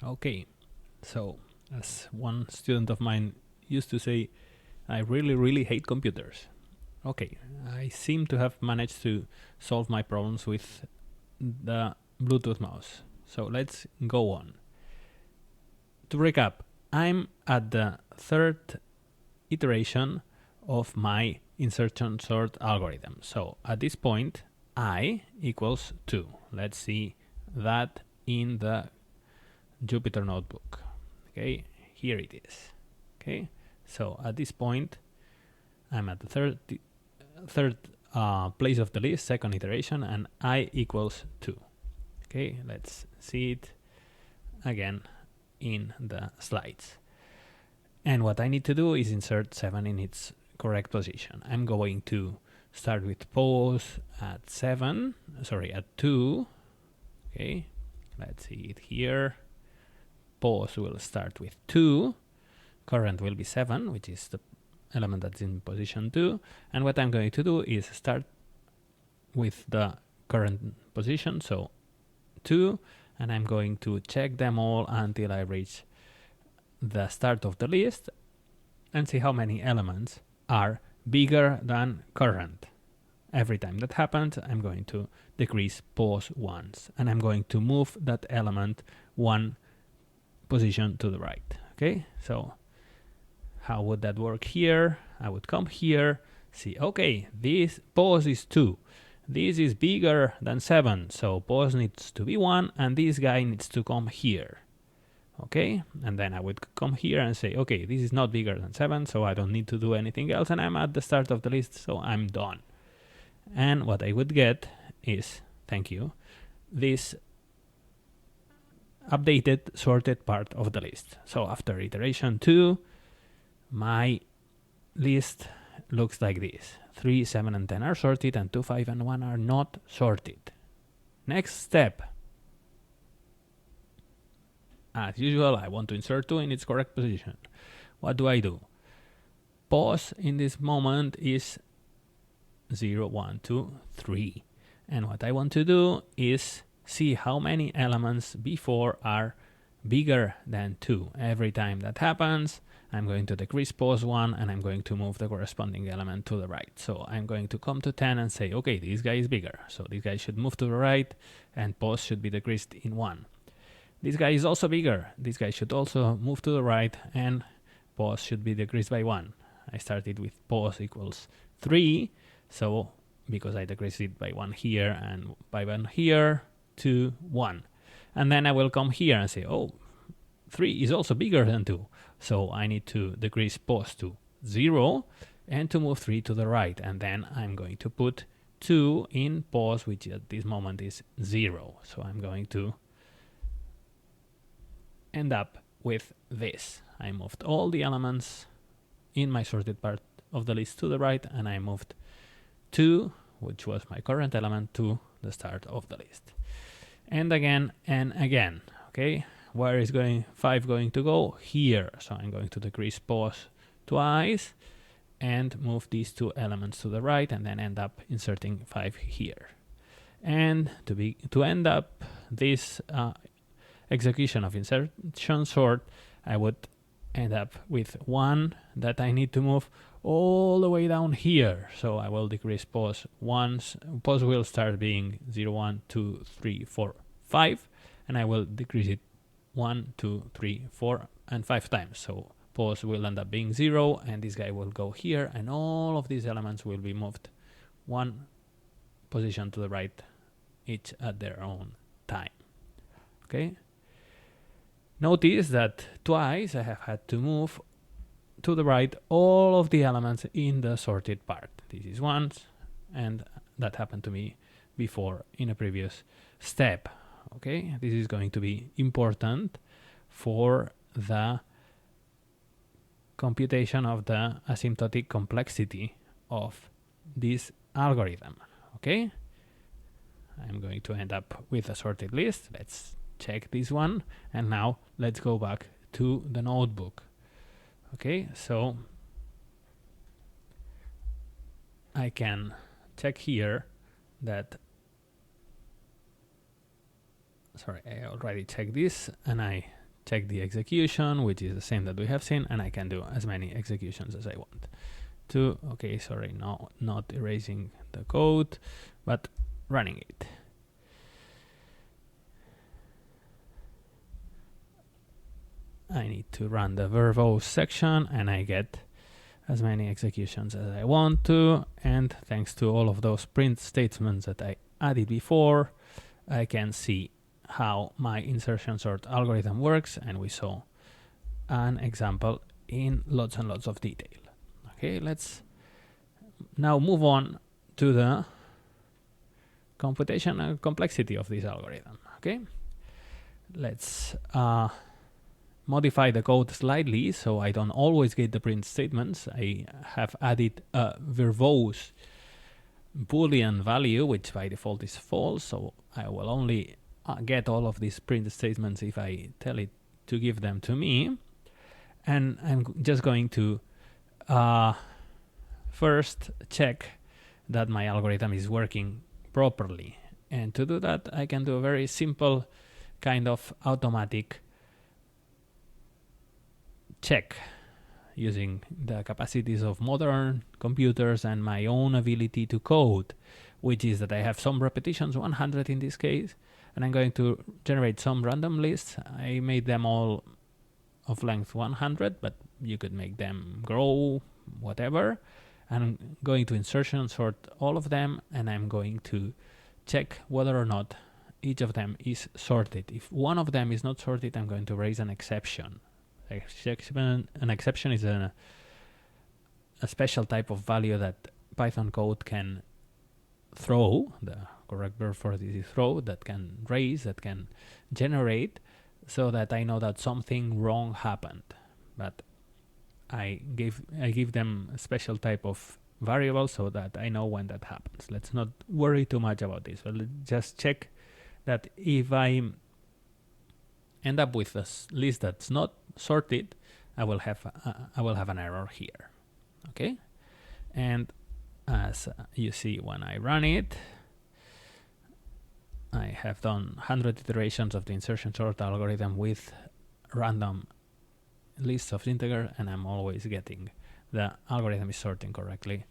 Okay, so as one student of mine used to say, I really hate computers. Okay, I seem to have managed to solve my problems with the Bluetooth mouse. So let's go on. To recap, I'm at the third iteration of my insertion sort algorithm. So at this point, I equals 2. Let's see that in the Jupyter notebook. Okay, here it is. Okay, so at this point, I'm at the third place of the list, second iteration, and I equals 2. Okay, let's see it again in the slides. And what I need to do is insert 7 in its correct position. I'm going to start with pause at 2. Okay, let's see it here. Pause will start with 2. Current will be 7, which is the element that's in position 2. And what I'm going to do is start with the current position, so 2, and I'm going to check them all until I reach the start of the list and see how many elements are bigger than current. Every time that happens, I'm going to decrease pause once, and I'm going to move that element one position to the right. Okay, so how would that work here? I would come here, see, okay, this pause is 2. This is bigger than 7, so pause needs to be 1, and this guy needs to come here. Okay, and then I would come here and say, okay, this is not bigger than 7, so I don't need to do anything else, and I'm at the start of the list, so I'm done. And what I would get is, thank you, this updated sorted part of the list. So after iteration 2, my list looks like this. 3, 7, and 10 are sorted, and 2, 5, and 1 are not sorted. Next step. As usual, I want to insert 2 in its correct position. What do? Pause in this moment is 0, 1, 2, 3. And what I want to do is see how many elements before are bigger than 2. Every time that happens, I'm going to decrease pause 1, and I'm going to move the corresponding element to the right. So I'm going to come to 10 and say, okay, this guy is bigger, so this guy should move to the right, and pause should be decreased in 1. This guy is also bigger. This guy should also move to the right, and pause should be decreased by 1. I started with pause equals 3, so because I decreased it by 1 here and by 1 here, 2, 1. And then I will come here and say, oh, 3 is also bigger than 2. So I need to decrease pause to 0 and to move 3 to the right. And then I'm going to put 2 in pause, which at this moment is 0. So I'm going to end up with this. I moved all the elements in my sorted part of the list to the right, and I moved 2, which was my current element, to the start of the list. And again and again. Okay, where is 5 going to go? Here. So I'm going to decrease pause twice and move these 2 elements to the right, and then end up inserting 5 here. And to end up this execution of insertion sort, I would end up with 1 that I need to move all the way down here. So I will decrease pause once. Pause will start being 0, 1, 2, 3, 4, 5, and I will decrease it 1, 2, 3, 4, and 5 times. So pause will end up being 0, and this guy will go here, and all of these elements will be moved 1 position to the right, each at their own time. Okay. Notice that twice I have had to move to the right all of the elements in the sorted part. This is once, and that happened to me before in a previous step. Okay, this is going to be important for the computation of the asymptotic complexity of this algorithm. Okay, I'm going to end up with a sorted list. Let's check this one, and now let's go back to the notebook. Okay, so I can check here that, sorry, I already checked this, and I check the execution, which is the same that we have seen, and I can do as many executions as I want to. Okay, sorry, no, not erasing the code, but running it. I need to run the verbose section, and I get as many executions as I want to. And thanks to all of those print statements that I added before, I can see how my insertion sort algorithm works, and we saw an example in lots and lots of detail. Okay, let's now move on to the computational complexity of this algorithm. Okay, let's modify the code slightly so I don't always get the print statements. I have added a verbose Boolean value, which by default is false, so I will only get all of these print statements if I tell it to give them to me. And I'm just going to first check that my algorithm is working properly. And to do that, I can do a very simple kind of automatic check using the capacities of modern computers and my own ability to code, which is that I have some repetitions, 100 in this case, and I'm going to generate some random lists. I made them all of length 100, but you could make them grow, whatever. And I'm going to insertion sort all of them, and I'm going to check whether or not each of them is sorted. If one of them is not sorted, I'm going to raise an exception. An exception is a special type of value that Python code can throw. The correct verb for this is throw, that can raise, that can generate, so that I know that something wrong happened. But I give them a special type of variable so that I know when that happens. Let's not worry too much about this. But let's just check that if I end up with a list that's not sorted, I will have an error here. Okay, and as you see when I run it, I have done 100 iterations of the insertion sort algorithm with random lists of integer, and I'm always getting the algorithm is sorting correctly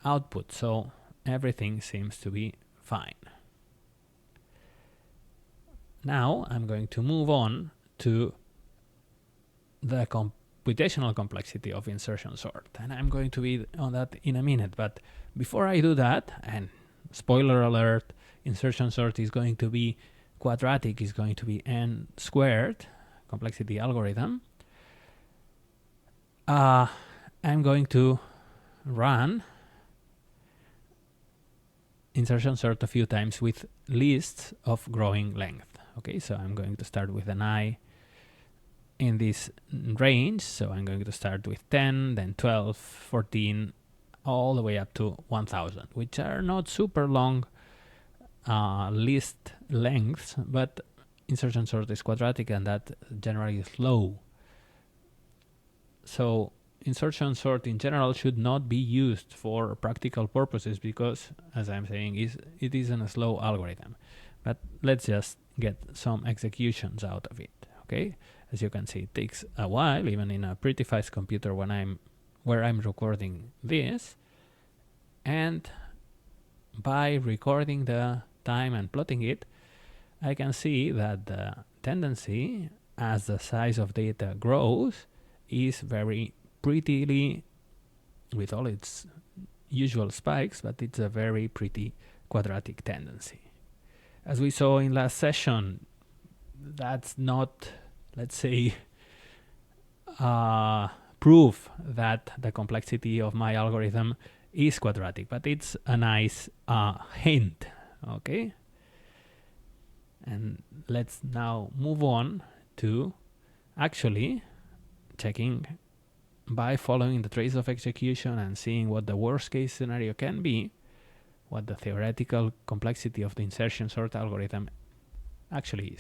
output, so everything seems to be fine. Now I'm going to move on to the computational complexity of insertion sort, and I'm going to be on that in a minute. But before I do that, and spoiler alert, insertion sort is going to be quadratic, is going to be n squared complexity algorithm. I'm going to run insertion sort a few times with lists of growing length. Okay, so I'm going to start with an I in this range. So I'm going to start with 10, then 12, 14, all the way up to 1000, which are not super long list lengths, but insertion sort is quadratic, and that generally is slow. So insertion sort in general should not be used for practical purposes because, as I'm saying, it isn't a slow algorithm. But let's just get some executions out of it. Okay, as you can see, it takes a while, even in a pretty fast computer where I'm recording this. And by recording the time and plotting it, I can see that the tendency as the size of data grows is very prettily, with all its usual spikes, but it's a very pretty quadratic tendency. As we saw in last session, that's not, let's say, proof that the complexity of my algorithm is quadratic, but it's a nice hint. Okay, and let's now move on to actually checking by following the trace of execution and seeing what the worst case scenario can be, what the theoretical complexity of the insertion sort algorithm actually is.